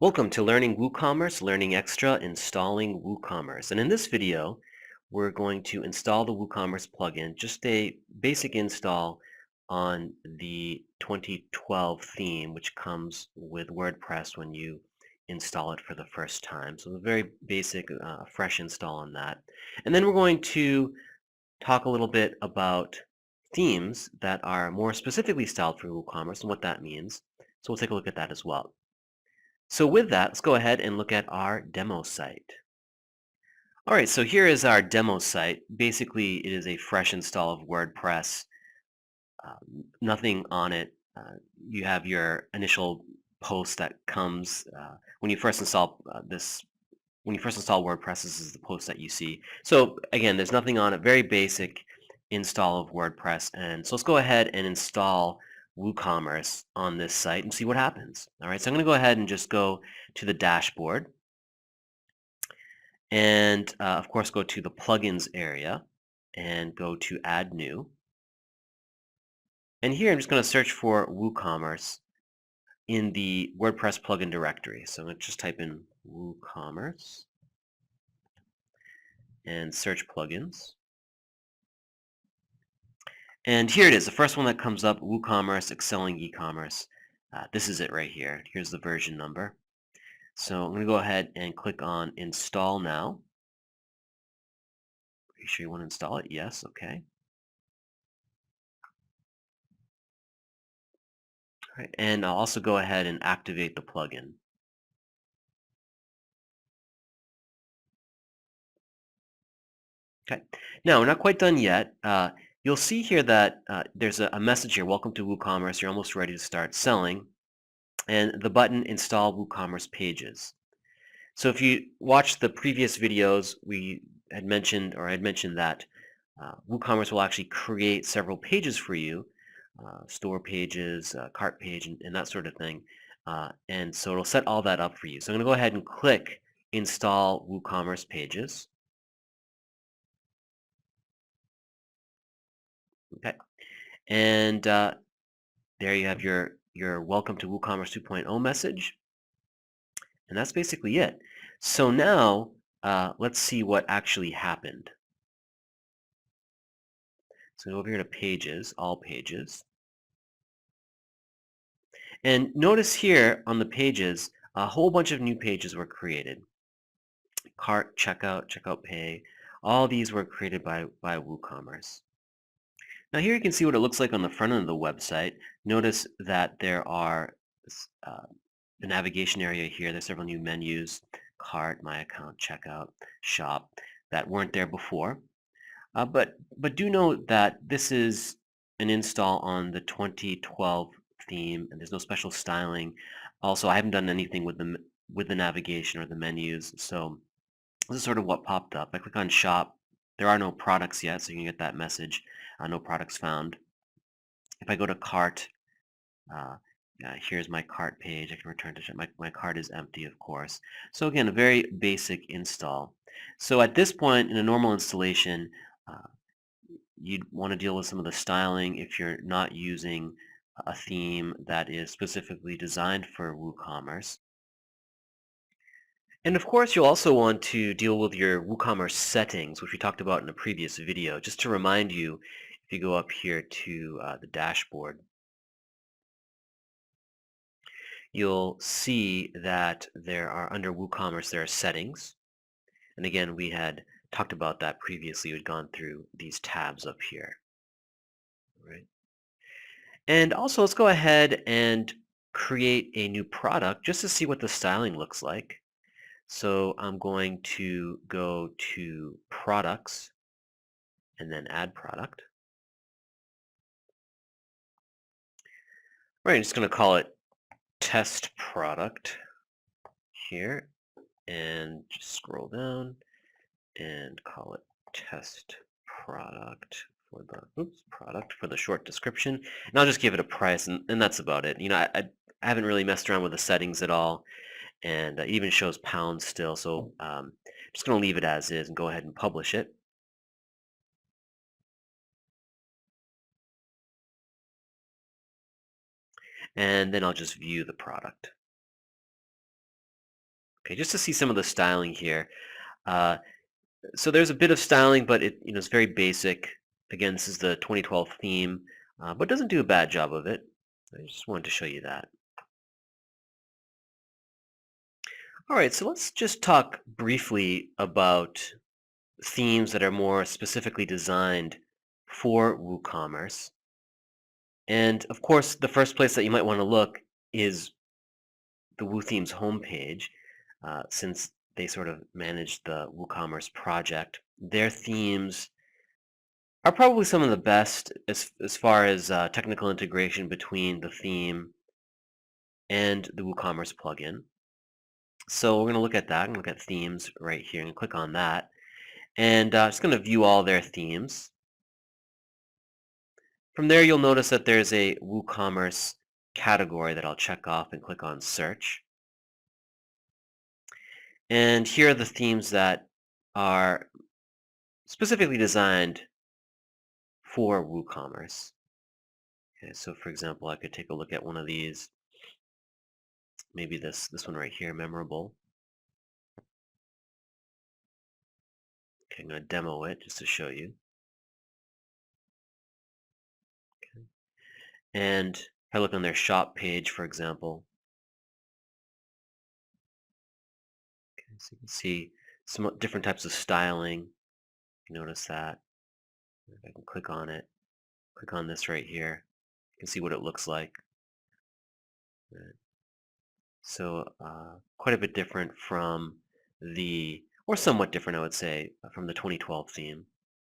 Welcome to Learning WooCommerce, Learning Extra, Installing WooCommerce. And in this video, we're going to install the WooCommerce plugin, just a basic install on the 2012 theme, which comes with WordPress when you install it for the first time. So a very basic, fresh install on that. And then we're going to talk a little bit about themes that are more specifically styled for WooCommerce and what that means. So we'll take a look at that as well. So with that, let's go ahead and look at our demo site. All right, so here is our demo site. Basically, it is a fresh install of WordPress. Nothing on it. You have your initial post that comes when you first install When you first install WordPress, this is the post that you see. So again, there's nothing on it. Very basic install of WordPress. And so let's go ahead and install WooCommerce on this site and see what happens. All right, so I'm going to go ahead and just go to the dashboard and of course go to the plugins area and go to add new. And here I'm just going to search for WooCommerce in the WordPress plugin directory. So I'm going to just type in WooCommerce and search plugins. And here it is, the first one that comes up, WooCommerce, Excelling E-commerce. This is it right here. Here's the version number. So I'm going to go ahead and click on Install Now. Are you sure you want to install it? Yes, okay. All right, and I'll also go ahead and activate the plugin. Okay. Now, we're not quite done yet. You'll see here that there's a message here, welcome to WooCommerce, you're almost ready to start selling, and the button Install WooCommerce Pages. So if you watched the previous videos, I had mentioned that WooCommerce will actually create several pages for you, store pages, cart page, and that sort of thing. And so it'll set all that up for you. So I'm going to go ahead and click Install WooCommerce Pages. Okay. And there you have your Welcome to WooCommerce 2.0 message. And that's basically it. So now let's see what actually happened. So go over here to Pages, All Pages. And notice here on the pages, a whole bunch of new pages were created. Cart, checkout, checkout pay, all these were created by WooCommerce. Now here you can see what it looks like on the front end of the website. Notice that there are the navigation area here. There's several new menus, cart, my account, checkout, shop, that weren't there before. But do note that this is an install on the 2012 theme, and there's no special styling. Also, I haven't done anything with the navigation or the menus, so this is sort of what popped up. I click on shop. There are no products yet, so you can get that message. No products found. If I go to cart, uh, here's my cart page. I can return to shop. My cart is empty, of course. So again, a very basic install. So at this point in a normal installation, uh, you'd want to deal with some of the styling if you're not using a theme that is specifically designed for WooCommerce. And of course, you'll also want to deal with your WooCommerce settings, which we talked about in a previous video. Just to remind you, if you go up here to the dashboard, you'll see that there are, under WooCommerce, there are settings. And again, we had talked about that previously. We'd gone through these tabs up here. Right? And also, let's go ahead and create a new product just to see what the styling looks like. So I'm going to go to Products and then Add Product. Right, I'm just going to call it Test Product here and just scroll down and call it Test Product for the short description. And I'll just give it a price, and that's about it. I haven't really messed around with the settings at all, and it even shows pounds still, so I'm just going to leave it as is and go ahead and publish it. And then I'll just view the product. Okay, just to see some of the styling here. Uh, so there's a bit of styling, but it's very basic. Again, this is the 2012 theme, but doesn't do a bad job of it. I just wanted to show you that. All right, so let's just talk briefly about themes that are more specifically designed for WooCommerce. And of course, the first place that you might want to look is the WooThemes homepage, since they sort of manage the WooCommerce project. Their themes are probably some of the best as far as technical integration between the theme and the WooCommerce plugin. So we're going to look at that and look at themes right here and click on that. And just going to view all their themes. From there, you'll notice that there's a WooCommerce category that I'll check off and click on search. And here are the themes that are specifically designed for WooCommerce. Okay, so for example, I could take a look at one of these, maybe this one right here, memorable. Okay, I'm going to demo it just to show you. Okay. And if I look on their shop page, for example, okay, so you can see some different types of styling. Notice that. If I can click on it, click on this right here, you can see what it looks like. Right. So quite a bit different from or somewhat different, I would say, from the 2012 theme.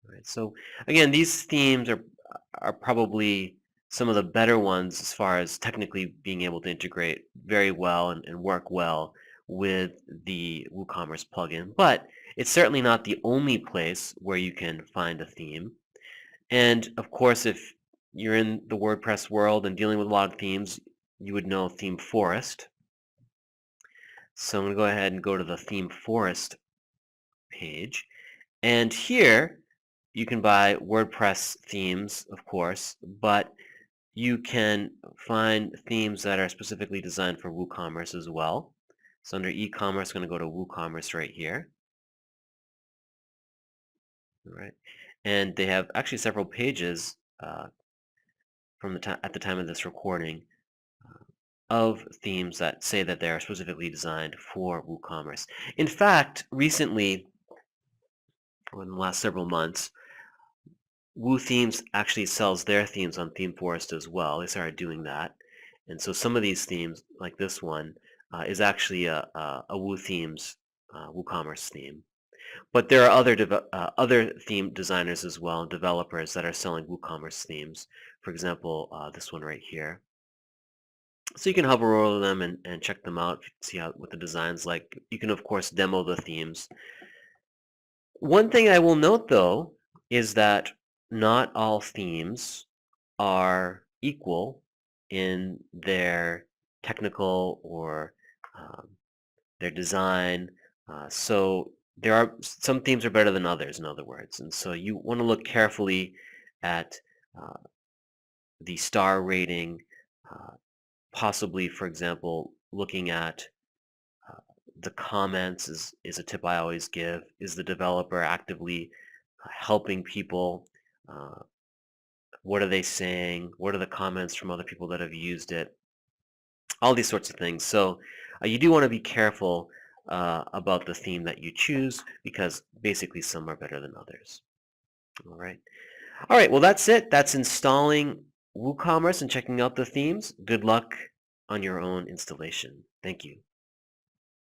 Right. So again, these themes are probably some of the better ones as far as technically being able to integrate very well and work well with the WooCommerce plugin. But it's certainly not the only place where you can find a theme. And of course, if you're in the WordPress world and dealing with a lot of themes, you would know Theme Forest. So I'm going to go ahead and go to the Theme Forest page. And here you can buy WordPress themes, of course, but you can find themes that are specifically designed for WooCommerce as well. So under e-commerce, I'm going to go to WooCommerce right here. All right. And they have actually several pages at the time of this recording of themes that say that they are specifically designed for WooCommerce. In fact, recently, or in the last several months, WooThemes actually sells their themes on ThemeForest as well. They started doing that. And so some of these themes, like this one, is actually a WooThemes WooCommerce theme. But there are other theme designers as well, developers that are selling WooCommerce themes. For example, this one right here. So you can hover over them and check them out, see what the design's like. You can, of course, demo the themes. One thing I will note, though, is that not all themes are equal in their technical or um, their design. So there are some themes are better than others, in other words. And so you want to look carefully at uh, the star rating, possibly, for example, looking at the comments is a tip I always give. Is the developer actively helping people? Uh, what are they saying? What are the comments from other people that have used it? All these sorts of things. So you do want to be careful about the theme that you choose because basically some are better than others. All right. All right. Well, that's it. That's installing WooCommerce and checking out the themes. Good luck on your own installation. Thank you.